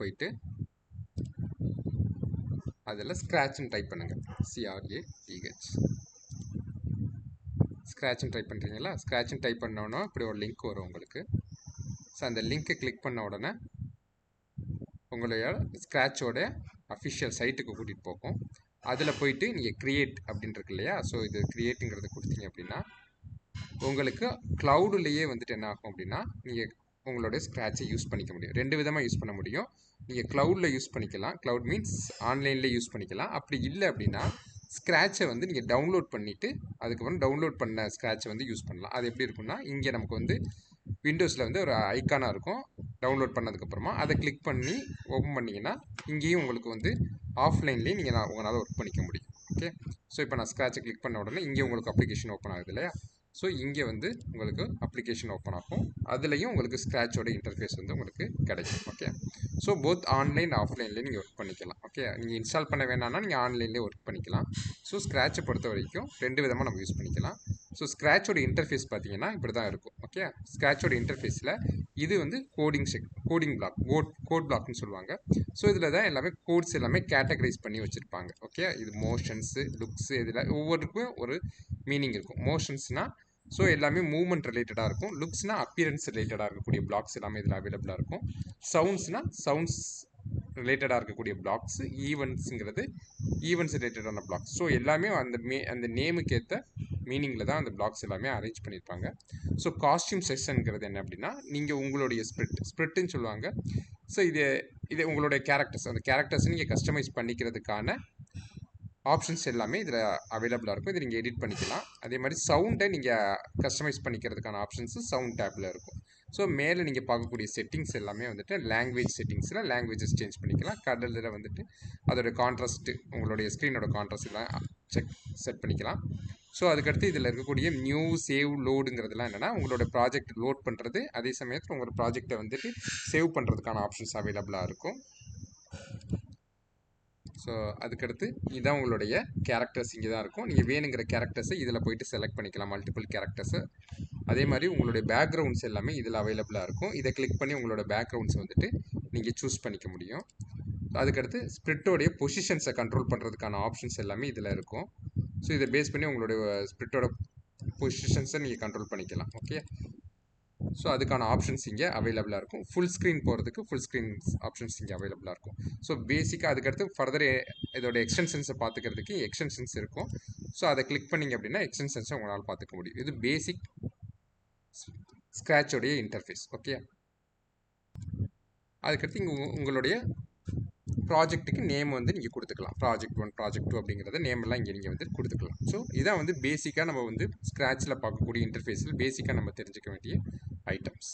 போயிட்டு அதில் ஸ்க்ராட்ச்னு டைப் பண்ணுங்கள். CRATH ஸ்க்ராட்ச்னு டைப் பண்ணுறீங்களா? ஸ்க்ராட்ச்னு டைப் பண்ணோன்னா இப்படி ஒரு லிங்க் வரும் உங்களுக்கு. ஸோ அந்த லிங்க்கை கிளிக் பண்ண உடனே உங்களுடைய ஸ்க்ராட்சோட அஃபிஷியல் சைட்டுக்கு கூட்டிகிட்டு போகும். அதில் போயிட்டு நீங்கள் க்ரியேட் அப்படின்னு இருக்கு இல்லையா? ஸோ இது க்ரியேட்டுங்கிறத கொடுத்தீங்க அப்படின்னா உங்களுக்கு க்ளவுடுலேயே வந்துட்டு என்ன ஆகும் அப்படின்னா நீங்கள் உங்களுடைய ஸ்க்ராட்சை யூஸ் பண்ணிக்க முடியும். 2 விதமாக யூஸ் பண்ண முடியும். நீங்கள் க்ளவுடில் யூஸ் பண்ணிக்கலாம். க்ளவுட் மீன்ஸ் ஆன்லைனில் யூஸ் பண்ணிக்கலாம். அப்படி இல்லை அப்படின்னா ஸ்க்ராட்சை வந்து நீங்கள் டவுன்லோட் பண்ணிவிட்டு அதுக்கப்புறம் டவுன்லோட் பண்ண ஸ்க்ராட்சை வந்து யூஸ் பண்ணலாம். அது எப்படி இருக்குன்னா இங்கே நமக்கு வந்து விண்டோஸில் வந்து ஒரு ஐக்கானாக இருக்கும். டவுன்லோட் பண்ணதுக்கப்புறமா அதை கிளிக் பண்ணி ஓப்பன் பண்ணிங்கன்னா இங்கேயும் உங்களுக்கு வந்து ஆஃப்லைன்லேயே நீங்கள் உங்களால் ஒர்க் பண்ணிக்க முடியும். ஓகே, ஸோ இப்போ நான் ஸ்க்ராட்சை கிளிக் பண்ண உடனே இங்கே உங்களுக்கு அப்ளிகேஷன் ஓப்பன் ஆகுது இல்லையா? ஸோ இங்கே வந்து உங்களுக்கு அப்ளிகேஷன் ஓப்பன் ஆகும். அதுலேயும் உங்களுக்கு ஸ்க்ராட்சோட இன்டர்ஃபேஸ் வந்து உங்களுக்கு கிடைக்கும். ஓகே, ஸோ போத் ஆன்லைன் ஆஃப்லைன்லேயே நீங்கள் ஒர்க் பண்ணிக்கலாம். ஓகே, நீங்கள் இன்ஸ்டால் பண்ண வேணாம்னா நீங்கள் ஆன்லைன்லேயே ஒர்க் பண்ணிக்கலாம். ஸோ ஸ்க்ராட்சை பொறுத்த வரைக்கும் 2 விதமாக நம்ம யூஸ் பண்ணிக்கலாம். ஸோ ஸ்க்ராட்சோட இன்டர்ஃபேஸ் பார்த்தீங்கன்னா இப்படி தான் இருக்கும். ஓகே, ஸ்க்ராட்சோட இன்டர்ஃபேஸில் இது வந்து கோடிங் பிளாக், கோட் பிளாக்னு சொல்லுவாங்க. ஸோ இதில் தான் எல்லாமே கோட்ஸ் எல்லாமே கேட்டகரைஸ் பண்ணி வச்சுருப்பாங்க. ஓகே, இது மோஷன்ஸு, லுக்ஸு, இதில் ஒவ்வொருக்கும் ஒரு மீனிங் இருக்கும். மோஷன்ஸ்னால் ஸோ எல்லாமே மூவ்மெண்ட் ரிலேட்டடாக இருக்கும். லுக்ஸ்னால் அப்பியரன்ஸ் ரிலேட்டடாக இருக்கக்கூடிய பிளாக்ஸ் எல்லாமே இதில் அவைலபிளாக இருக்கும். சவுண்ட்ஸ்னால் சவுண்ட்ஸ் ரிலேட்டடாக இருக்கக்கூடிய பிளாக்ஸ். ஈவெண்ட்ஸுங்கிறது ஈவெண்ட்ஸ் ரிலேட்டடான பிளாக்ஸ். ஸோ எல்லாமே அந்த நேமுக்கு ஏற்ற மீனிங்கில் தான் அந்த பிளாக்ஸ் எல்லாமே அரேஞ்ச் பண்ணியிருப்பாங்க. ஸோ காஸ்டியூம் செஷனுங்கிறது என்ன அப்படின்னா நீங்கள் உங்களுடைய ஸ்ப்ரிட்டுன்னு சொல்லுவாங்க. ஸோ இது உங்களுடைய கேரக்டர்ஸ், அந்த கேரக்டர்ஸ் நீங்கள் கஸ்டமைஸ் பண்ணிக்கிறதுக்கான ஆப்ஷன்ஸ் எல்லாமே இதில் அவைலபிளாக இருக்கும். இதை நீங்கள் எடிட் பண்ணிக்கலாம். அதே மாதிரி சவுண்டை நீங்கள் கஸ்டமைஸ் பண்ணிக்கிறதுக்கான ஆப்ஷன்ஸு சவுண்ட் டேப்பில் இருக்கும். ஸோ மேலே நீங்கள் பார்க்கக்கூடிய செட்டிங்ஸ் எல்லாமே வந்துட்டு லாங்குவேஜ் செட்டிங்ஸில் லாங்குவேஜஸ் சேஞ்ச் பண்ணிக்கலாம். கடலில் வந்துட்டு அதோட கான்ட்ராஸ்ட்டு, உங்களுடைய ஸ்க்ரீனோட கான்ட்ராஸ்ட் எல்லாம் செட் பண்ணிக்கலாம். ஸோ அதுக்கடுத்து இதில் இருக்கக்கூடிய நியூ, சேவ், லோடுங்கிறதுலாம் என்னென்னா உங்களோட ப்ராஜெக்ட் லோட் பண்ணுறது, அதே சமயத்தில் உங்களோட ப்ராஜெக்டை வந்துட்டு சேவ் பண்ணுறதுக்கான ஆப்ஷன்ஸ் அவைலபிளாக இருக்கும். ஸோ அதுக்கடுத்து இதுதான் உங்களுடைய கேரக்டர்ஸ் இங்கே தான் இருக்கும். நீங்கள் வேணுங்கிற கேரக்டர்ஸை இதில் போய்ட்டு செலக்ட் பண்ணிக்கலாம், மல்டிபிள் கேரக்டர்ஸு. அதே மாதிரி உங்களுடைய பேக்ரவுண்ட்ஸ் எல்லாமே இதில் அவைலபிளாக இருக்கும். இதை கிளிக் பண்ணி உங்களோட பேக்ரவுண்ட்ஸ் வந்துட்டு நீங்கள் சூஸ் பண்ணிக்க முடியும். அதுக்கடுத்து ஸ்ப்ரிட்டோடைய பொசிஷன்ஸை கண்ட்ரோல் பண்ணுறதுக்கான ஆப்ஷன்ஸ் எல்லாமே இதில் இருக்கும். ஸோ இதை பேஸ் பண்ணி உங்களுடைய ஸ்ப்ரிட்டோட பொசிஷன்ஸை நீங்கள் கண்ட்ரோல் பண்ணிக்கலாம். ஓகே, ஸோ அதுக்கான ஆப்ஷன்ஸ் இங்கே அவைலபிளாக இருக்கும். ஃபுல் ஸ்க்ரீன் போகிறதுக்கு ஃபுல் ஸ்க்ரீன் ஆப்ஷன்ஸ் இங்கே அவைலபிளாக இருக்கும். ஸோ பேசிக்காக அதுக்கடுத்து ஃபர்தர் இதோட எக்ஸ்டென்ஷன்ஸை பார்த்துக்கிறதுக்கு எக்ஸ்டென்ஷன்ஸ் இருக்கும். ஸோ அதை கிளிக் பண்ணிங்க அப்படின்னா எக்ஸ்டென்ஷன்ஸை உங்களால் பார்த்துக்க முடியும். இது பேசிக் ஸ்க்ராட்சோடைய இன்டர்ஃபேஸ். ஓகே, அதுக்கடுத்து இங்கே உங்களுடைய ப்ராஜெக்ட்டுக்கு நேம் வந்து நீங்கள் கொடுத்துக்கலாம். ப்ராஜெக்ட் 1, ப்ராஜெக்ட் 2 அப்படிங்கிறத நேமெல்லாம் இங்கே நீங்கள் வந்து கொடுத்துக்கலாம். ஸோ இதான் வந்து பேசிக்காக நம்ம வந்து ஸ்க்ராட்சில் பார்க்கக்கூடிய இன்டர்ஃபேஸில் பேசிக்காக நம்ம தெரிஞ்சுக்க வேண்டிய ஐட்டம்ஸ்.